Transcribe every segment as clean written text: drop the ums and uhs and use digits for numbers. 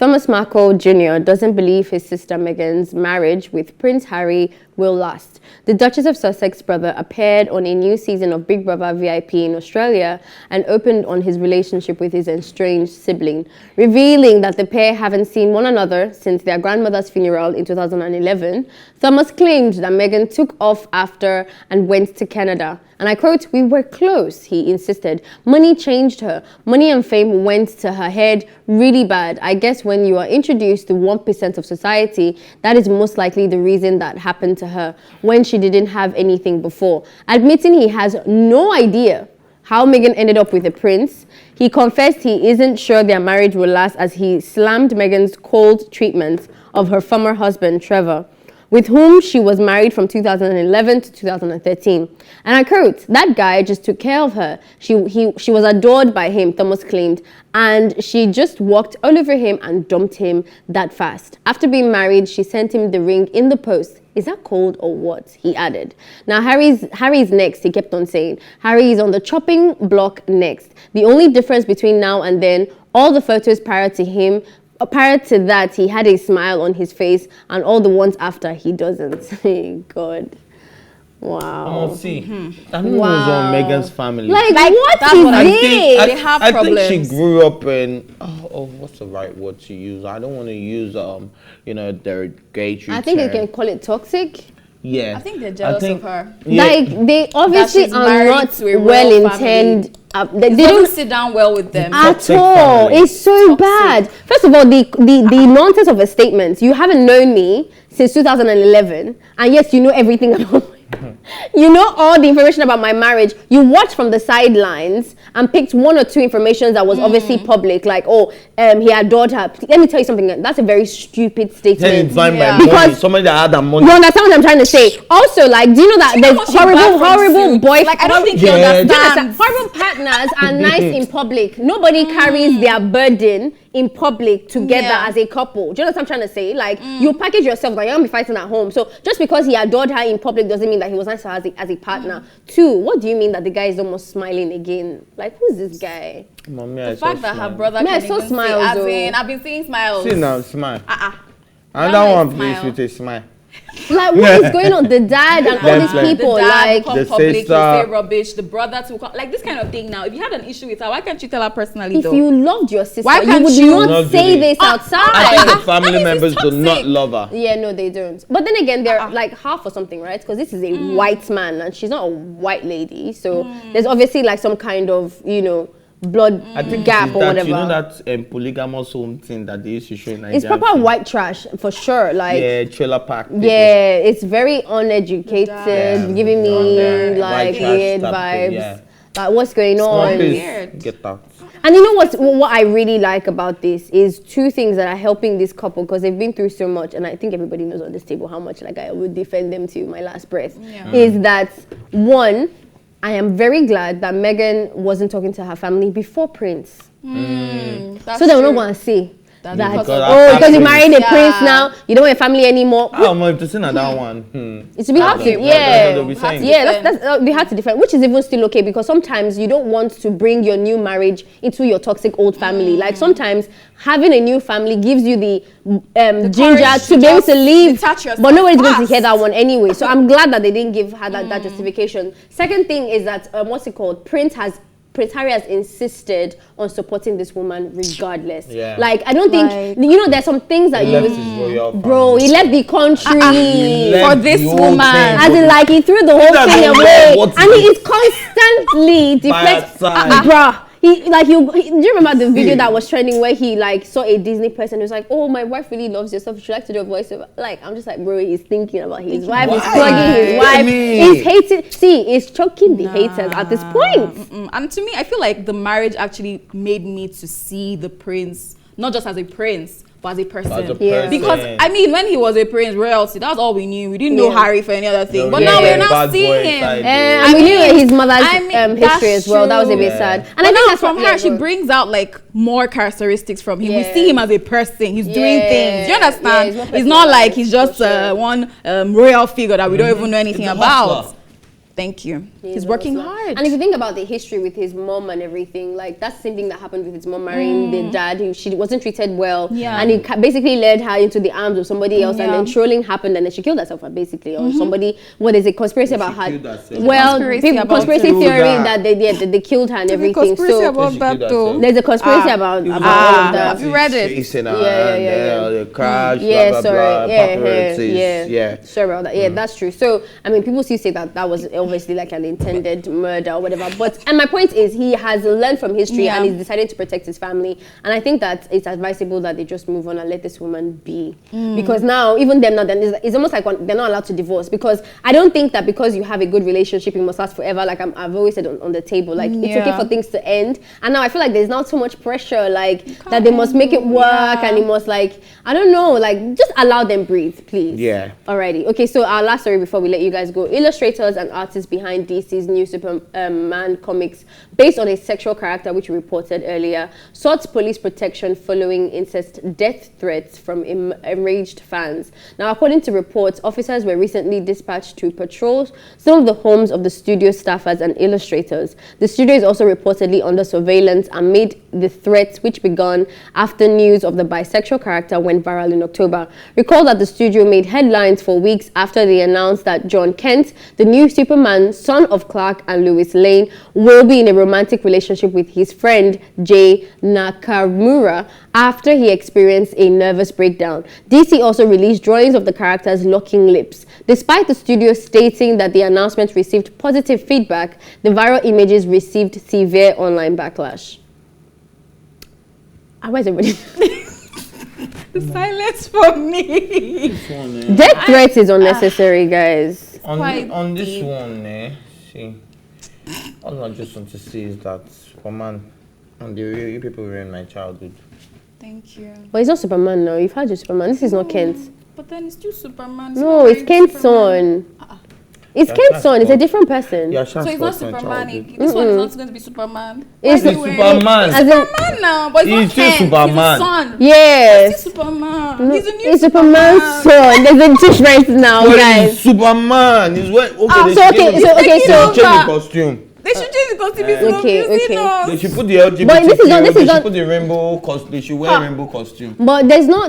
Thomas Markle Jr. doesn't believe his sister Meghan's marriage with Prince Harry will last. The Duchess of Sussex's brother appeared on a new season of Big Brother VIP in Australia and opened on his relationship with his estranged sibling, revealing that the pair haven't seen one another since their grandmother's funeral in 2011. Thomas claimed that Meghan took off after and went to Canada. And I quote, "We were close," he insisted. "Money changed her. Money and fame went to her head really bad. I guess when you are introduced to 1% of society, that is most likely the reason that happened to her when she didn't have anything before." Admitting he has no idea how Meghan ended up with the prince, he confessed he isn't sure their marriage will last as he slammed Meghan's cold treatment of her former husband, Trevor, with whom she was married from 2011 to 2013. And I quote, "That guy just took care of her. She was adored by him," Thomas claimed, "and she just walked all over him and dumped him that fast. After being married, she sent him the ring in the post. Is that cold or what?" he added. Now, Harry's next, he kept on saying. Harry is on the chopping block next. The only difference between now and then, all the photos prior to that, he had a smile on his face, and all the ones after, he doesn't. God. Wow. Oh, see. I don't know who's on Meghan's family. Like what that's is what I this? think. They have problems. I think she grew up in, what's the right word to use? I don't want to use, derogatory I think term. you can call it toxic. Yeah. I think they're jealous of her. Yeah. Like, they obviously she's are married not to a royal well family. intended. They They don't don't sit down well with them. at Toxic all. family. It's so bad. First of all, the nonsense of a statement. You haven't known me since 2011, and yes, you know everything about me. You know all the information about my marriage. You watched from the sidelines and picked one or two information that was obviously public, like, he adored her. Let me tell you something. That's a very stupid statement. Because somebody that had that money. You understand what I'm trying to say? Also, like, do you know that there's horrible boyfriends? Like, I don't think you understand. Horrible partners are nice in public. Nobody carries their burden in public together as a couple. Do you know what I'm trying to say? Like, you package yourself, but you're gonna be fighting at home. So just because he adored her in public doesn't mean that he was nice to her as a partner. Two, what do you mean that the guy is almost smiling again? Like, who's this guy? Mommy, The fact that her brother I can saw even smiles, say, as though. in, I've been seeing smiles. See now, smile. Grandma Another one, is please, smile. with a smile. Like, what is going on? The dad and all these Like, people, The dad like, come the public, sister. you say rubbish. The brother to come, like this kind of thing. Now, if you had an issue with her, why can't you tell her personally? if though? you loved your sister, Why you can't would you not not say do this I outside. think the family That means members it's do not toxic. love her. Yeah, no, they don't. But then again, they're like half or something, right? Because this is a white man and she's not a white lady. So there's obviously like some kind of, blood I think gap it's or that, whatever. you know that polygamous home thing that they used to show in Nigeria. It's proper white trash for sure. Like, Yeah, trailer park. people. yeah, it's very uneducated, Yeah, giving me yeah, like white trash weird type vibes. thing, yeah. Like, what's going on? Please, Weird. get out. And you know what I really like about this is two things that are helping this couple because they've been through so much, and I think everybody knows on this table how much like I would defend them to my last breath. Is that one, I am very glad that Meghan wasn't talking to her family before Prince. So they were not going to see that, because you married a prince now, you don't want a family anymore. I'm if to say that one. It should be hard to, that's be hard to defend, which is even still okay because sometimes you don't want to bring your new marriage into your toxic old family. Like sometimes having a new family gives you the ginger to be able to leave, but nobody's going to hear that one anyway. So I'm glad that they didn't give her that justification. Second thing is that Prince Harry has insisted on supporting this woman regardless. Yeah. Like, I don't think, there's some things that He you left his royal bro, he left the country He for left this the whole woman. thing. as in, like, he threw the whole doesn't thing know away, what and to he do. is constantly deflecting. Bruh, do you remember the video that was trending where he like saw a Disney person who's like, "Oh, my wife really loves your stuff. She likes to do a voiceover." Like, I'm just like, bro, he's thinking about his wife. He's plugging his wife. He's hating. See, he's choking the haters at this point. And to me, I feel like the marriage actually made me to see the prince not just as a prince, but as a person. Because I mean, when he was a prince, royalty, that's all we knew. We didn't know Harry for any other thing. But now we're not seeing him. And we knew his mother's history as well. That was a bit sad. And I think that's from her. She brings out like more characteristics from him. We see him as a person. He's doing things. Do you understand? It's not like he's just one royal figure that we don't even know anything about. Thank you. He's working hard. And if you think about the history with his mom and everything, like that's the same thing that happened with his mom marrying the dad. She wasn't treated well, and he basically led her into the arms of somebody else, and then trolling happened, and then she killed herself, basically, or somebody. What is it? Conspiracy about her? Well, conspiracy theory that they killed her and everything. So about that though. there's a conspiracy about all of that. Have you read it? The crash, Sorry about that. Yeah, that's true. So I mean, people still say that was obviously like an intended murder or whatever. And my point is, he has learned from history and he's decided to protect his family. And I think that it's advisable that they just move on and let this woman be, because now even them now, then it's almost like they're not allowed to divorce, because I don't think that because you have a good relationship it must last forever. Like I've always said on the table, like it's okay for things to end. And now I feel like there's not so much pressure, like that they must make it work and it must, like, I don't know, like just allow them breathe, please. Yeah. Alrighty. Okay, so our last story before we let you guys go. Illustrators and artists behind DC's new Superman comics, based on a sexual character which we reported earlier, sought police protection following incest death threats from enraged fans. Now, according to reports, officers were recently dispatched to patrol some of the homes of the studio staffers and illustrators. The studio is also reportedly under surveillance amid the threats, which began after news of the bisexual character went viral in October. Recall that the studio made headlines for weeks after they announced that John Kent, the new Superman, son of Clark and Lois Lane, will be in a romantic relationship with his friend Jay Nakamura after he experienced a nervous breakdown. DC also released drawings of the characters locking lips. Despite the studio stating that the announcement received positive feedback, the viral images received severe online backlash. Why is everybody? The silence for me. Death threats is unnecessary, guys. On this one, see, all I just want to see is that Superman and you people were in my childhood. Thank you. But it's not Superman now. You've had your Superman. This is not Kent. But then it's still Superman. No, it's Kent's son. It's Kent's son. It's a different person. Yeah, so it's not Superman. This one is not going to be Superman. It's Superman. It's Superman now, but it's not Kent. Superman. He's a son. Yes. It's Superman. He's a new It's Superman's son. There's a difference now, guys. Superman is what? Okay, so change the costume. They should change the costume. Okay. They should put the LGBT. But this is not. They should put the rainbow costume. They should wear rainbow costume. But there's no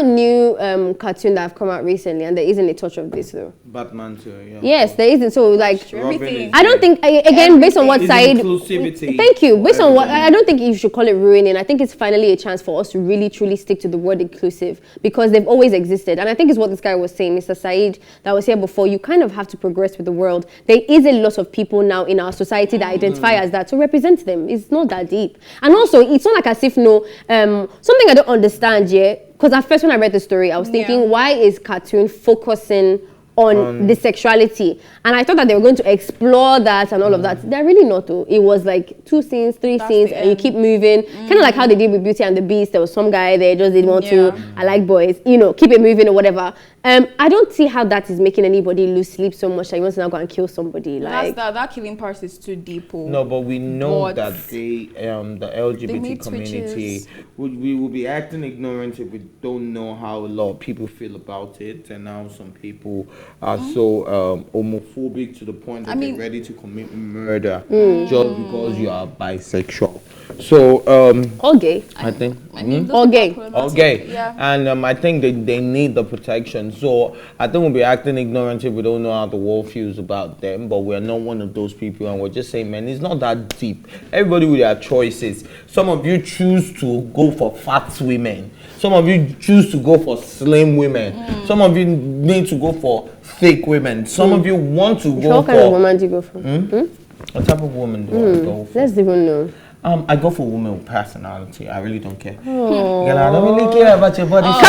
new cartoon that have come out recently, and there isn't a touch of this though. Batman too. Yeah. Yes, there isn't. So like, everything. I don't think again based on what side. Inclusivity. Thank you. Based on what I don't think you should call it ruining. I think it's finally a chance for us to really truly stick to the word inclusive, because they've always existed, and I think it's what this guy was saying, Mr. Said, that was here before. You kind of have to progress with the world. There is a lot of people now in our society that identify as that, to represent them. It's not that deep. And also, it's not like as if something I don't understand yet, because at first when I read the story, I was thinking, why is cartoon focusing on the sexuality? And I thought that they were going to explore that and all of that. They're really not though. It was like 2 scenes, 3 scenes, and you keep moving. Kind of like how they did with Beauty and the Beast. There was some guy there just didn't want to, I like boys, keep it moving or whatever. I don't see how that is making anybody lose sleep so much that he wants to now go and kill somebody. Like that killing part is too deep. No, but we know that the LGBT community we will be acting ignorant if we don't know how a lot of people feel about it, and now some people are so homophobic to the point that they're ready to commit murder just because you are bisexual. So all gay. I think all gay. All gay. Yeah. And I think they need the protection. So I think we'll be acting ignorant if we don't know how the world feels about them, but we're not one of those people, and we're just saying, man, it's not that deep. Everybody with their choices. Some of you choose to go for fat women. Some of you choose to go for slim women. Some of you need to go for thick women. Some of you want to go for... What kind of woman do you go for? What type of woman do I go for? Let's even know. I go for women with personality. I really don't care. Girl, I don't really care about your body. Come on!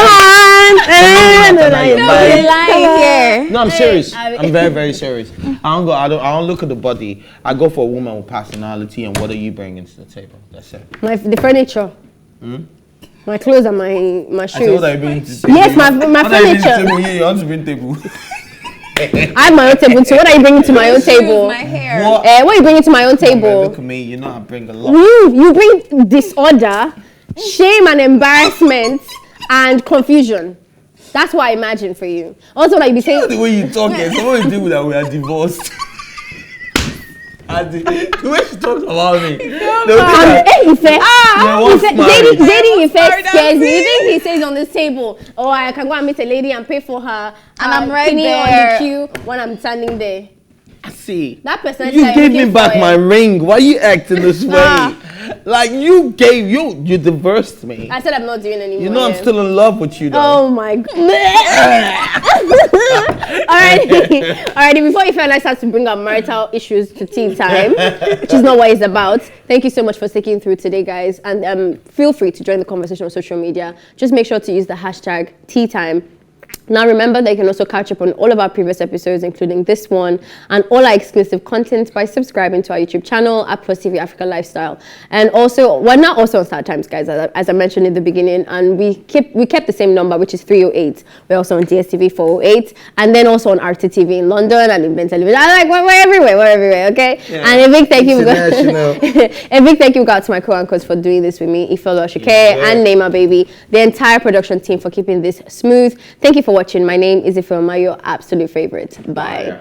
No, I'm serious. I'm very, very serious. I don't look at the body. I go for a woman with personality, and what are you bringing to the table? That's it. The furniture. My clothes and my shoes. I said, what are you bringing to the table? Yes, my furniture. You want to bring table. I have my own table too. What are you bringing to my own table? My hair. What are you bringing to my own table? Look at me. You know I bring a lot. You bring disorder, shame and embarrassment, and confusion. That's what I imagine for you. Also, like you be saying the way you talk, someone will think that we are divorced. The way she talks about me. Dating effect scares me. You think he says on this table, oh, I can go and meet a lady and pay for her, and I'm right there on the queue when I'm standing there. See, that person you gave me back my ring. Why are you acting this way? Like you divorced me. I said I'm not doing anymore. You know I'm still in love with you though. Oh my god. Alrighty, before Ife and I start to bring up marital issues to tea time, which is not what it's about. Thank you so much for sticking through today, guys. And feel free to join the conversation on social media. Just make sure to use the hashtag TEATIME. Now remember, they can also catch up on all of our previous episodes, including this one, and all our exclusive content by subscribing to our YouTube channel at PlusTvAfrica Lifestyle. And also, we're now also on Start Times, guys, as I mentioned in the beginning, and we kept the same number, which is 308. We're also on DSTV 408, and then also on RTTV in London and in Ben Television. We're everywhere, okay? Yeah. And a big thank you, got to my co-anchors for doing this with me, Ifeolu Oshike and Neymar Baby, the entire production team for keeping this smooth. Thank you for watching. My name is Ifeoma, your absolute favorite. Bye.